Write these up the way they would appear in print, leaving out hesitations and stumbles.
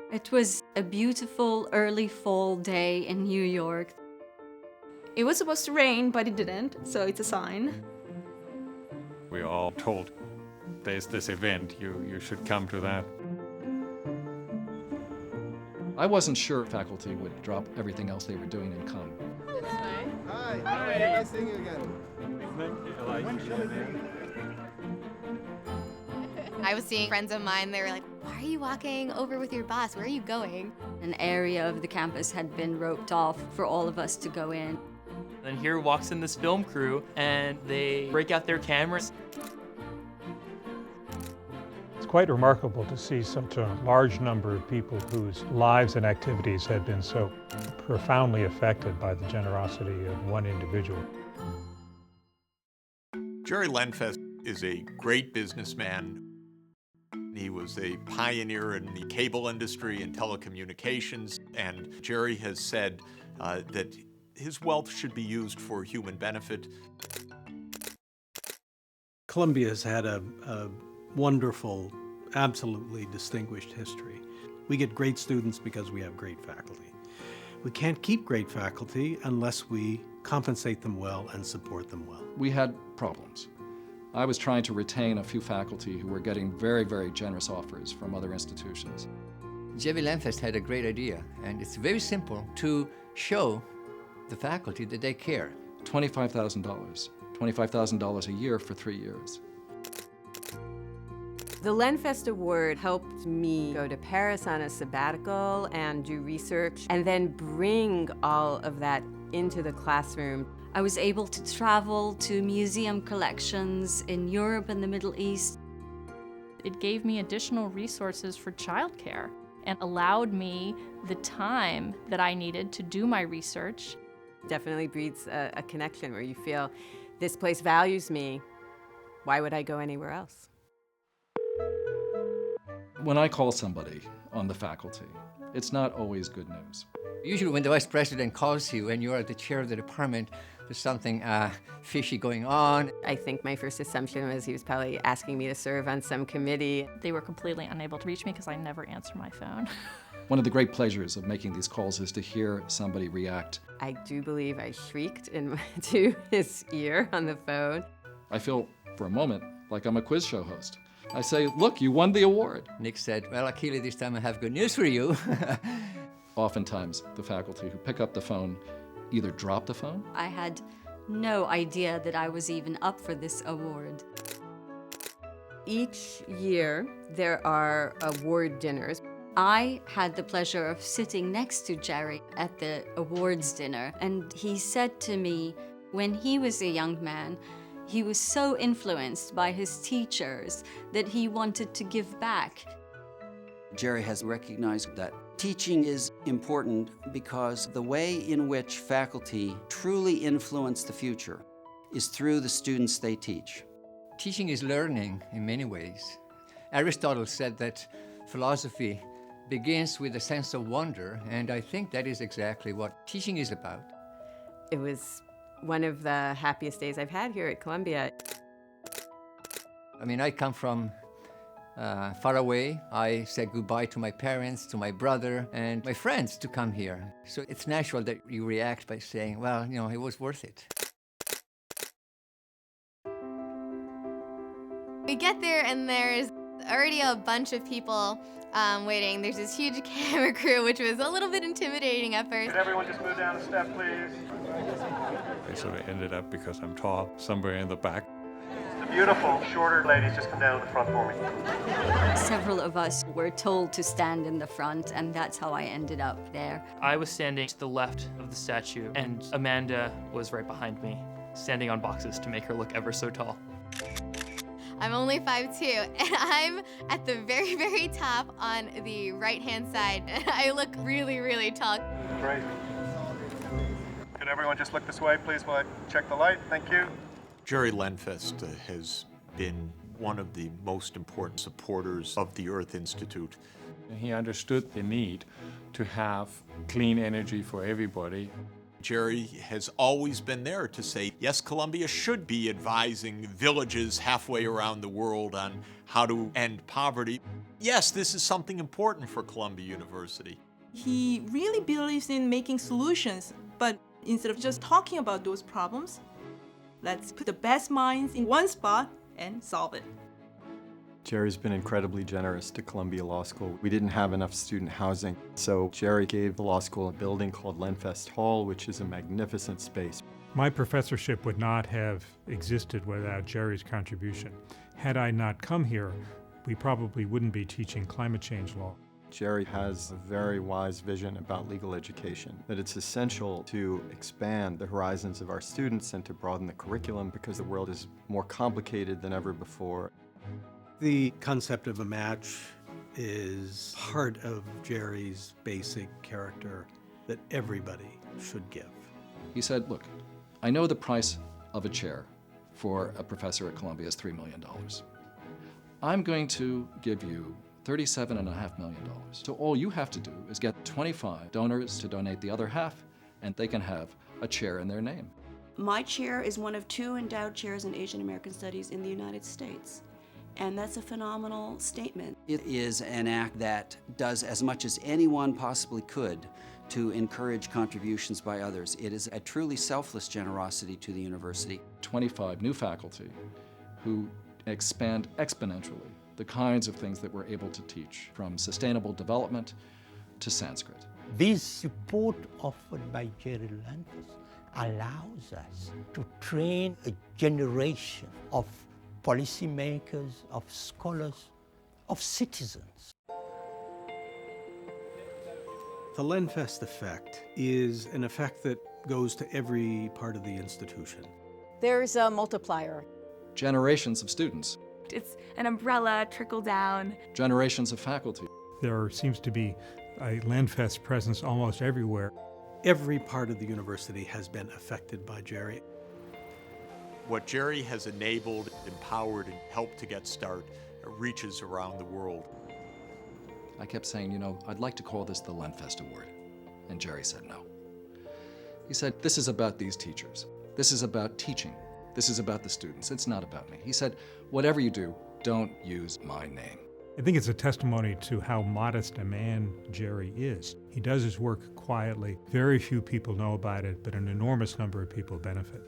It was a beautiful early fall day in New York. It was supposed to rain, but it didn't, so it's a sign. We were all told, there's this event, you should come to that. I wasn't sure faculty would drop everything else they were doing and come. Hi. Nice seeing you again. I was seeing friends of mine, they were like, why are you walking over with your boss? Where are you going? An area of the campus had been roped off for all of us to go in. And here walks in this film crew, and they break out their cameras. It's quite remarkable to see such a large number of people whose lives and activities had been so profoundly affected by the generosity of one individual. Gerry Lenfest is a great businessman. He was a pioneer in the cable industry and telecommunications, and Gerry has said that his wealth should be used for human benefit. Columbia has had a wonderful, absolutely distinguished history. We get great students because we have great faculty. We can't keep great faculty unless we compensate them well and support them well. We had problems. I was trying to retain a few faculty who were getting very, very generous offers from other institutions. Gerry Lenfest had a great idea, and it's very simple to show the faculty that they care. $25,000. $25,000 a year for 3 years. The Lenfest Award helped me go to Paris on a sabbatical and do research, and then bring all of that into the classroom. I was able to travel to museum collections in Europe and the Middle East. It gave me additional resources for childcare and allowed me the time that I needed to do my research. Definitely breeds a connection where you feel, this place values me, why would I go anywhere else? When I call somebody on the faculty, it's not always good news. Usually when the vice president calls you and you're at the chair of the department, there's something fishy going on. I think my first assumption was he was probably asking me to serve on some committee. They were completely unable to reach me because I never answer my phone. One of the great pleasures of making these calls is to hear somebody react. I do believe I shrieked into his ear on the phone. I feel, for a moment, like I'm a quiz show host. I say, look, you won the award. Nick said, well, Achille, this time I have good news for you. Oftentimes, the faculty who pick up the phone either drop the phone. I had no idea that I was even up for this award. Each year, there are award dinners. I had the pleasure of sitting next to Gerry at the awards dinner, and he said to me, when he was a young man, he was so influenced by his teachers that he wanted to give back. Gerry has recognized that teaching is important because the way in which faculty truly influence the future is through the students they teach. Teaching is learning in many ways. Aristotle said that philosophy begins with a sense of wonder, and I think that is exactly what teaching is about. It was one of the happiest days I've had here at Columbia. I mean, I come from far away. I said goodbye to my parents, to my brother, and my friends to come here. So it's natural that you react by saying, well, you know, it was worth it. We get there and there's already a bunch of people waiting. There's this huge camera crew, which was a little bit intimidating at first. Could everyone just move down a step, please? I sort of ended up, because I'm tall, somewhere in the back. The beautiful, shorter ladies, just come down to the front for me. Several of us were told to stand in the front, and that's how I ended up there. I was standing to the left of the statue, and Amanda was right behind me, standing on boxes to make her look ever so tall. I'm only 5'2", and I'm at the very, very top on the right-hand side. I look really, really tall. Great. Could everyone just look this way, please, while I check the light? Thank you. Gerry Lenfest has been one of the most important supporters of the Earth Institute. He understood the need to have clean energy for everybody. Gerry has always been there to say, yes, Columbia should be advising villages halfway around the world on how to end poverty. Yes, this is something important for Columbia University. He really believes in making solutions, but instead of just talking about those problems, let's put the best minds in one spot and solve it. Gerry's been incredibly generous to Columbia Law School. We didn't have enough student housing, so Gerry gave the law school a building called Lenfest Hall, which is a magnificent space. My professorship would not have existed without Gerry's contribution. Had I not come here, we probably wouldn't be teaching climate change law. Gerry has a very wise vision about legal education, that it's essential to expand the horizons of our students and to broaden the curriculum because the world is more complicated than ever before. The concept of a match is part of Gerry's basic character that everybody should give. He said, look, I know the price of a chair for a professor at Columbia is $3 million. I'm going to give you $37.5 million. So all you have to do is get 25 donors to donate the other half, and they can have a chair in their name. My chair is one of 2 endowed chairs in Asian American Studies in the United States. And that's a phenomenal statement. It is an act that does as much as anyone possibly could to encourage contributions by others. It is a truly selfless generosity to the university. 25 new faculty who expand exponentially the kinds of things that we're able to teach, from sustainable development to Sanskrit. This support offered by Gerry Lenfest allows us to train a generation of policymakers, of scholars, of citizens. The Lenfest Effect is an effect that goes to every part of the institution. There's a multiplier. Generations of students. It's an umbrella, trickle down. Generations of faculty. There seems to be a Lenfest presence almost everywhere. Every part of the university has been affected by Gerry. What Gerry has enabled, empowered, and helped to get started reaches around the world. I kept saying, you know, I'd like to call this the Lenfest Award. And Gerry said no. He said, this is about these teachers. This is about teaching. This is about the students. It's not about me. He said, whatever you do, don't use my name. I think it's a testimony to how modest a man Gerry is. He does his work quietly. Very few people know about it, but an enormous number of people benefit.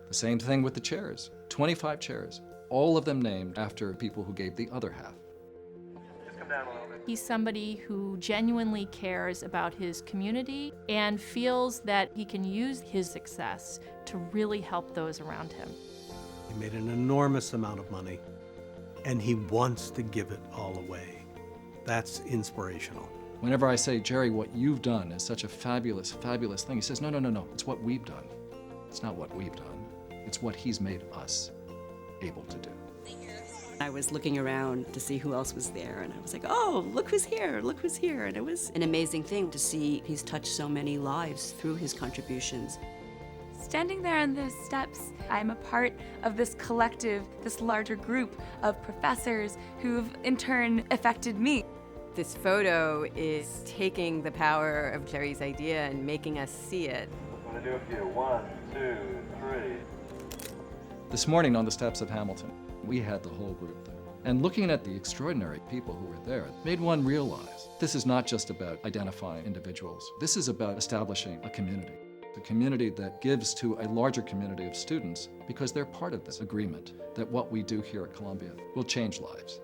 The same thing with the chairs. 25 chairs, all of them named after people who gave the other half. Just come down a little bit. He's somebody who genuinely cares about his community and feels that he can use his success to really help those around him. He made an enormous amount of money, and he wants to give it all away. That's inspirational. Whenever I say, Gerry, what you've done is such a fabulous, fabulous thing, he says, no, no, no, no, it's what we've done. It's not what we've done. It's what he's made us able to do. I was looking around to see who else was there, and I was like, oh, look who's here, look who's here. And it was an amazing thing to see he's touched so many lives through his contributions. Standing there on those steps, I'm a part of this collective, this larger group of professors who've in turn affected me. This photo is taking the power of Gerry's idea and making us see it. I'm going to do a few. 1, 2, 3. This morning on the steps of Hamilton, we had the whole group there. And looking at the extraordinary people who were there made one realize this is not just about identifying individuals. This is about establishing a community that gives to a larger community of students because they're part of this agreement that what we do here at Columbia will change lives.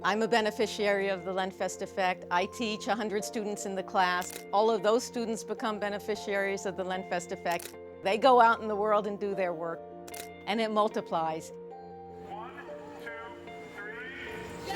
I'm a beneficiary of the Lenfest Effect. I teach 100 students in the class. All of those students become beneficiaries of the Lenfest Effect. They go out in the world and do their work, and it multiplies. 1, 2, 3.